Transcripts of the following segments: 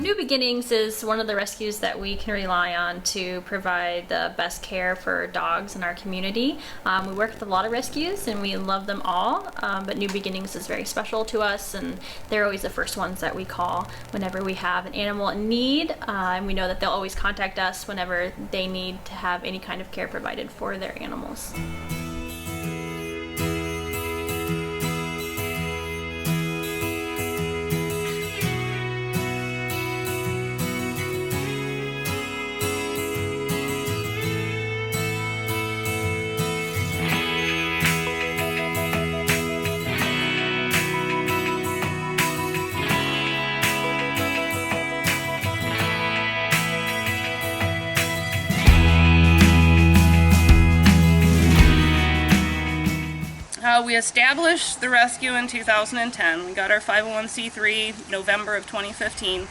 New Beginnings is one of the rescues that we can rely on to provide the best care for dogs in our community. We work with a lot of rescues and we love them all, but New Beginnings is very special to us, and they're always the first ones that we call whenever we have an animal in need, and we know that they'll always contact us whenever they need to have any kind of care provided for their animals. We established the rescue in 2010. We got our 501c3 November of 2015.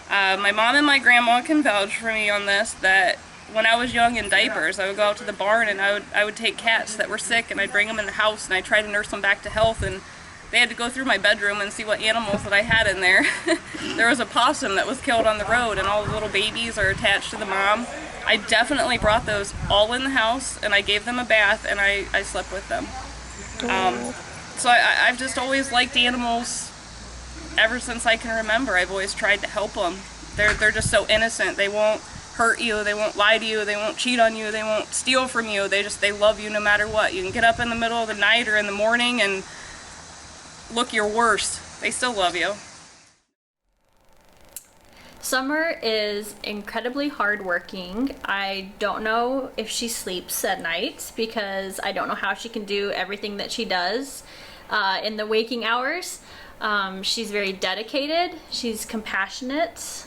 My mom and my grandma can vouch for me on this, that when I was young in diapers, I would go out to the barn and I would take cats that were sick and I'd bring them in the house and I'd try to nurse them back to health, and they had to go through my bedroom and see what animals that I had in there. There was a possum that was killed on the road and all the little babies are attached to the mom. I definitely brought those all in the house and I gave them a bath and I slept with them. So I've just always liked animals ever since I can remember. I've always tried to help them. They're just so innocent. They won't hurt you, they won't lie to you, they won't cheat on you, they won't steal from you. They love you no matter what. You can get up in the middle of the night or in the morning and look your worst. They still love you. Summer is incredibly hardworking. I don't know if she sleeps at night because I don't know how she can do everything that she does in the waking hours. She's very dedicated, she's compassionate,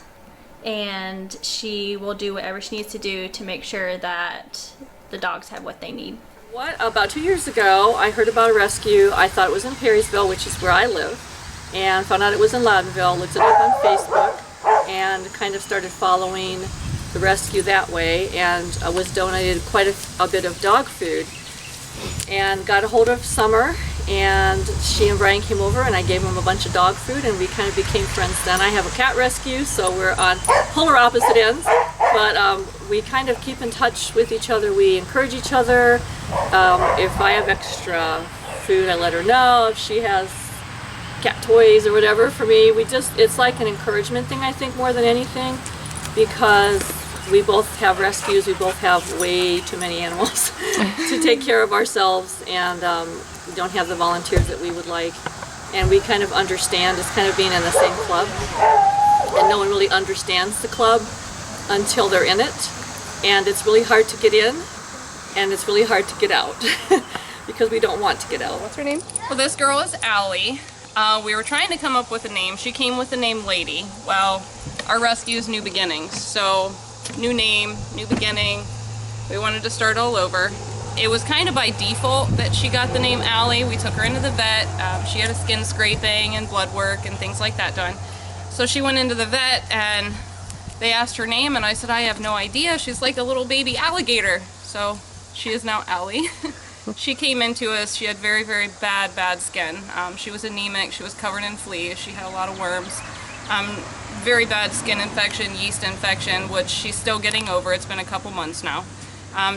and she will do whatever she needs to do to make sure that the dogs have what they need. About 2 years ago, I heard about a rescue. I thought it was in Perrysville, which is where I live, and found out it was in Loudonville. Looked it up on Facebook and kind of started following the rescue that way, and was donated quite a bit of dog food, and got a hold of Summer, and she and Brian came over and I gave them a bunch of dog food and we kind of became friends then. I have a cat rescue, so we're on polar opposite ends, but we kind of keep in touch with each other. We encourage each other. If I have extra food, I let her know. If she has cat toys or whatever for me, it's like an encouragement thing, I think, more than anything, because we both have rescues, we both have way too many animals to take care of ourselves, and we don't have the volunteers that we would like, and we kind of understand. It's kind of being in the same club, and no one really understands the club until they're in it, and it's really hard to get in and it's really hard to get out because we don't want to get out. What's her name? Well, this girl is Allie. We were trying to come up with a name. She came with the name Lady. Well, our rescue is New Beginnings, so new name, new beginning. We wanted to start all over. It was kind of by default that she got the name Allie. We took her into the vet. She had a skin scraping and blood work and things like that done. So she went into the vet and they asked her name and I said, I have no idea. She's like a little baby alligator. So she is now Allie. She came into us, she had very, very bad skin. She was anemic, she was covered in fleas, she had a lot of worms. Very bad skin infection, yeast infection, which she's still getting over. It's been a couple months now.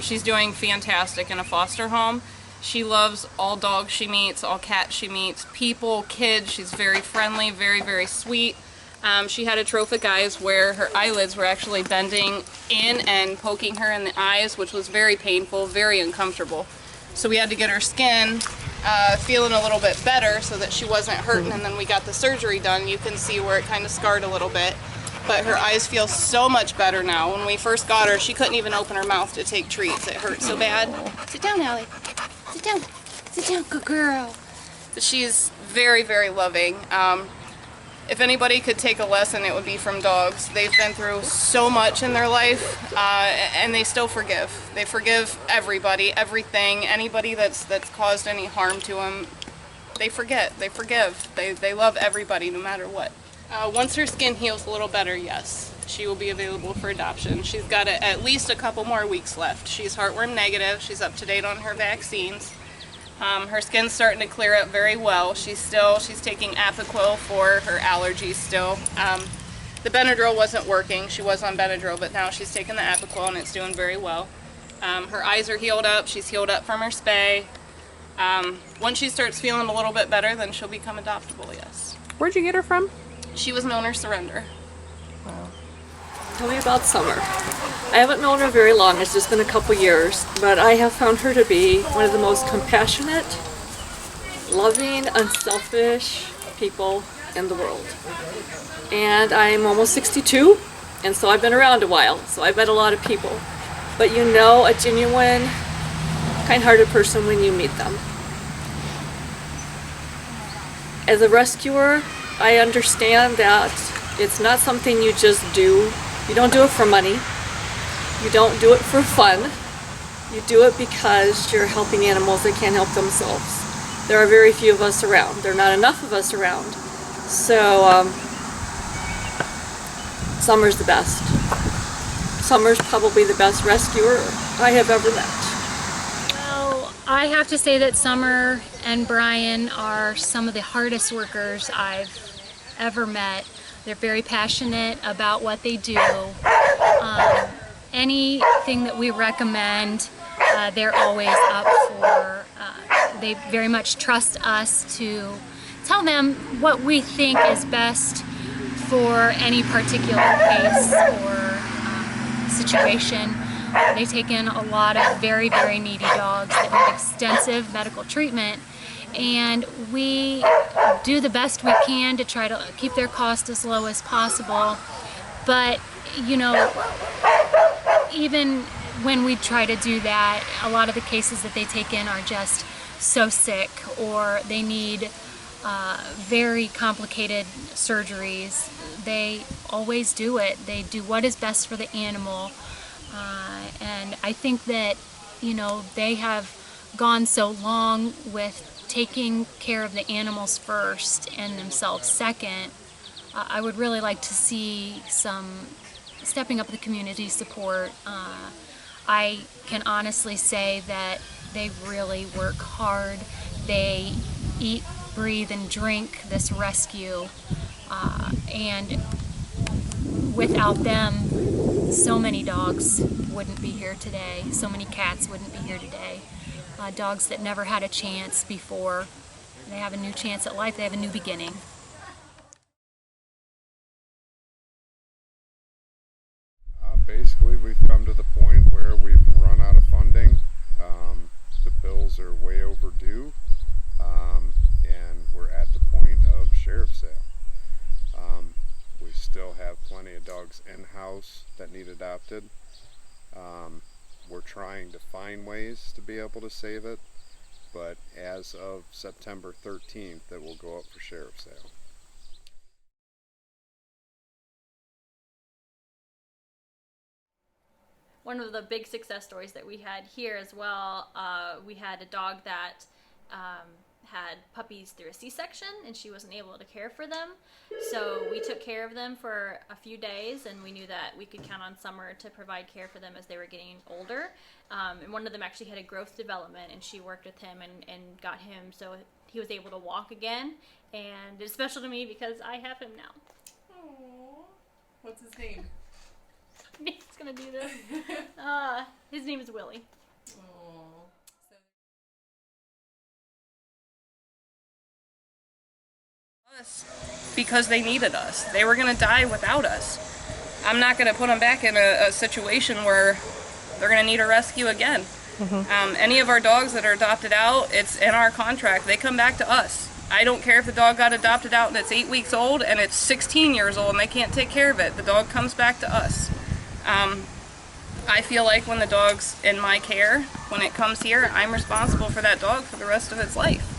She's doing fantastic in a foster home. She loves all dogs she meets, all cats she meets, people, kids. She's very friendly, very, very sweet. She had atrophic eyes where her eyelids were actually bending in and poking her in the eyes, which was very painful, very uncomfortable. So we had to get her skin feeling a little bit better so that she wasn't hurting, and then we got the surgery done. You can see where it kind of scarred a little bit, but her eyes feel so much better now. When we first got her, she couldn't even open her mouth to take treats. It hurt so bad. Sit down, Allie. Sit down. Sit down, good girl. But she's very, very loving. If anybody could take a lesson, it would be from dogs. They've been through so much in their life, and they still forgive. They forgive everybody, everything, anybody that's caused any harm to them. They forget, they forgive. They love everybody no matter what. Once her skin heals a little better, yes, she will be available for adoption. She's got at least a couple more weeks left. She's heartworm negative. She's up to date on her vaccines. Her skin's starting to clear up very well. She's taking Apoquel for her allergies still. the Benadryl wasn't working. She was on Benadryl, but now she's taken the Apoquel and it's doing very well. Her eyes are healed up. She's healed up from her spay. Once she starts feeling a little bit better, then she'll become adoptable, yes. Where'd you get her from? She was known her surrender. Tell me about Summer. I haven't known her very long, it's just been a couple years, but I have found her to be one of the most compassionate, loving, unselfish people in the world. And I'm almost 62, and so I've been around a while, so I've met a lot of people. But you know a genuine, kind-hearted person when you meet them. As a rescuer, I understand that it's not something you just do. You don't do it for money. You don't do it for fun. You do it because you're helping animals that can't help themselves. There are very few of us around. There are not enough of us around. So, Summer's the best. Summer's probably the best rescuer I have ever met. Well, I have to say that Summer and Brian are some of the hardest workers I've ever met. They're very passionate about what they do. Anything that we recommend, they're always up for. They very much trust us to tell them what we think is best for any particular case or situation. They take in a lot of very, very needy dogs that need extensive medical treatment, and we do the best we can to try to keep their cost as low as possible. But, you know, even when we try to do that, a lot of the cases that they take in are just so sick, or they need very complicated surgeries. They always do it. They do what is best for the animal. And I think that, you know, they have gone so long with taking care of the animals first and themselves second. I would really like to see some stepping up the community support. I can honestly say that they really work hard. They eat, breathe, and drink this rescue. And without them, so many dogs wouldn't be here today. So many cats wouldn't be here today. Dogs that never had a chance before. They have a new chance at life. They have a new beginning. Basically, we've come to the point where we've run out of funding. The bills are way overdue, and we're at the point of sheriff's sale. We still have plenty of dogs in-house that need adopted. We're trying to find ways to be able to save it, but as of September 13th, it will go up for sheriff's sale. One of the big success stories that we had here as well, we had a dog that had puppies through a C-section, and she wasn't able to care for them. So we took care of them for a few days, and we knew that we could count on Summer to provide care for them as they were getting older. And one of them actually had a growth development, and she worked with him and got him so he was able to walk again. And it's special to me because I have him now. Aww. What's his name? He's gonna do this. His name is Willie. Because they needed us. They were going to die without us. I'm not going to put them back in a situation where they're going to need a rescue again. Mm-hmm. Any of our dogs that are adopted out, it's in our contract. They come back to us. I don't care if the dog got adopted out and it's 8 weeks old and it's 16 years old and they can't take care of it. The dog comes back to us. I feel like when the dog's in my care, when it comes here, I'm responsible for that dog for the rest of its life.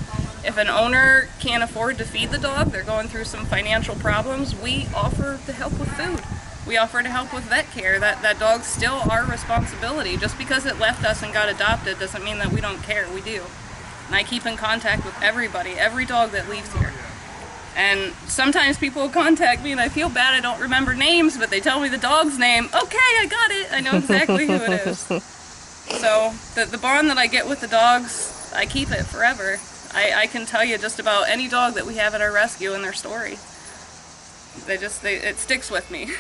If an owner can't afford to feed the dog, they're going through some financial problems, we offer to help with food. We offer to help with vet care. That dog's still our responsibility. Just because it left us and got adopted doesn't mean that we don't care. We do. And I keep in contact with everybody, every dog that leaves here. And sometimes people will contact me and I feel bad I don't remember names, but they tell me the dog's name. Okay, I got it. I know exactly who it is. So the bond that I get with the dogs, I keep it forever. I can tell you just about any dog that we have at our rescue and their story. It sticks with me.